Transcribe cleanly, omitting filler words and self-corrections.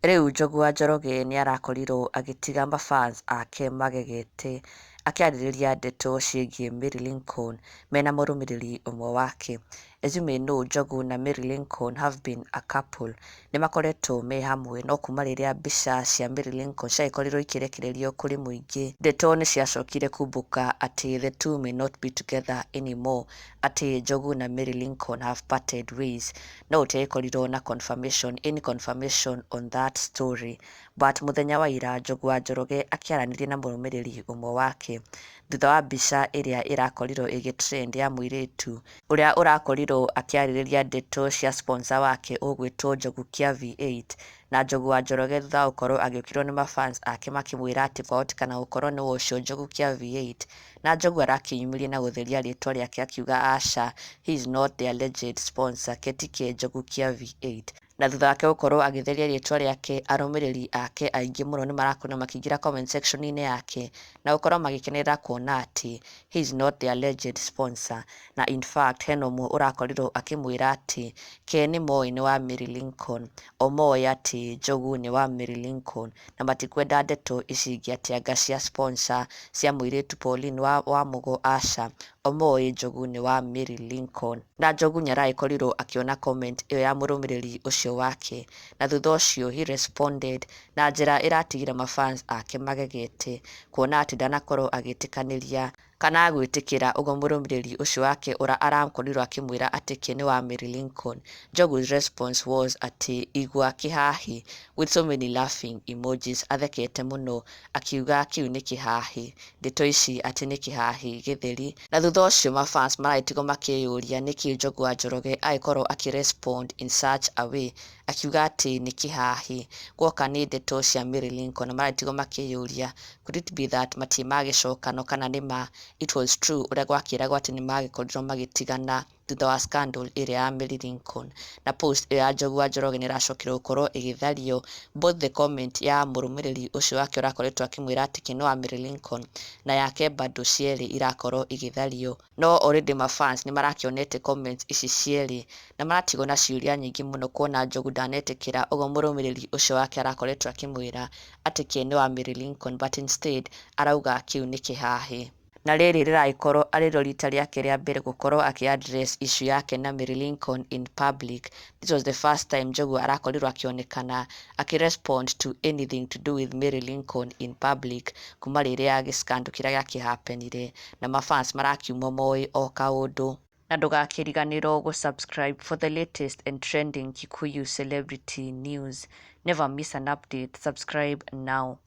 Rĩu Njogu wa Njoroge nĩarakorirwo agĩtiga mafans ake magegete akĩarĩrĩria ndeto ciĩgiĩ Mary Lincoln mena mũrũmĩrĩri ũmwe wake. As you may know, Njogu na Mary Lincoln have been a couple. Nĩmakoretwo me hamwe no kuma rĩrĩa mbica cia Mary Lincoln ciagĩkorirwo ikĩrekererio kũrĩ mũingĩ, ndeto nĩciacokire kumbũka atĩ the two may not be together anymore, atĩ Njogu na Mary Lincoln have parted ways. No gũtiagĩkorirwo na any confirmation on that story, but mũthenya wa ira Njogu wa Njoroge akĩaranĩria na mũrũmĩrĩri ũmwe wake thutha wa mbica ĩrĩa ĩrakorirwo ĩgĩtrend ya mũirĩtu ũrĩa ũrakorirwo akĩarĩrĩria ndeto cia sponsor wake ũgwĩtwo Njogu Kĩa V8, na Njogu wa Njoroge thutha wa gũkorwo agĩũkĩrwo nĩ mafans ake makĩmwĩra atĩ kwahotekana gũkorwo nĩwe ũcio Njogu Kĩa V8, na Njogu arakĩyumĩria na gũtheria rĩtwa rĩake akiuga aca, he is not the alleged sponsor, ke tike Njogu Kĩa V8. Na thutha wake gũkorwo agĩtheria rĩtwa rĩake, arũmĩrĩri ake aingĩ mũno nĩmarakorwo makĩingĩra comment section-inĩ yake na gũkorwo magĩkenerera kuona atĩ he is not the alleged sponsor, na in fact hena ũmwe ũrakorirwo akĩmwĩra atĩ ke nĩmoĩ nĩ wa Mary Lincoln, o moĩ atĩ Njogu nĩ wa Mary Lincoln, na matikwenda ndeto ici ingĩ atĩ anga cia sponsor cia mũirĩtu Pauline wa Mũgo, aca, o moĩ Njogu nĩ wa Mary Lincoln. Na Njogu nĩaragĩkorirwo akĩona comment ĩyo ya mũrũmĩrĩri ũcio wake, na thutha ũcio he responded na njĩra ĩratigire mafans ake magegete kuona atĩ ndanakorwo agĩtĩkanĩria kana gwĩtĩkĩra ũguo mũrũmĩrĩri ũcio wake ũrĩa arakorirwo akĩmwĩra atĩ ke nĩ wa Mary Lincoln. Njogu's response was atĩ igua kĩhahi with so many laughing emojis, athekete mũno akiuga kĩu nĩ kĩhahi, ndeto ici atĩ nĩ kĩhahi gĩtheri. Na thutha ũcio mafans maragĩtigwo makĩyũria nĩkĩ Njogu wa Njoroge agĩkorwo akĩrespond in such a way, akiuga atĩ nĩ kĩhahi guoka nĩ ndeto cia Mary Lincoln, na maragĩtigwo makĩyũria could it be that magĩcokana kana nĩma it was true ũrĩa gwakĩragwo atĩ nĩmagĩkorirwo magĩtigana thutha wa scandal ĩrĩa ya Mary Lincoln. Na post ĩyo ya Njogu wa Njoroge nĩracokire gũkorwo ĩgĩthario, both the comment ya mũrũmĩrĩri ũcio wake ũrakoretwo akĩmwĩra atĩ ke nĩ wa Mary Lincoln na yake bado cierĩ irakorwo igĩthario, no already mafans nĩmarakĩonete comments ici cierĩ na maratigwo na ciũria nyingĩ mũno kuona Njogu ndanetĩkĩra ũguo mũrũmĩrĩri ũcio wake arakoretwo akĩmwĩra atĩ ke nĩ wa Mary Lincoln, but instead arauga kĩu nĩ kĩhahi. Na rĩrĩ rĩragĩkorwo arĩrĩo rita rĩake rĩa mbere gũkorwo akĩ-address issue yake na Mary Lincoln in public. This was the first time Njogu arakorirwo akĩonekana akĩ-respond to anything to do with Mary Lincoln in public kuma rĩrĩa scandal kĩrĩa gĩakĩhapenire, na mafans marakiuma moĩ o kaũndũ. Na ndũgakĩriganĩrwo gũ-subscribe for the latest and trending Kikuyu celebrity news. Never miss an update. Subscribe now.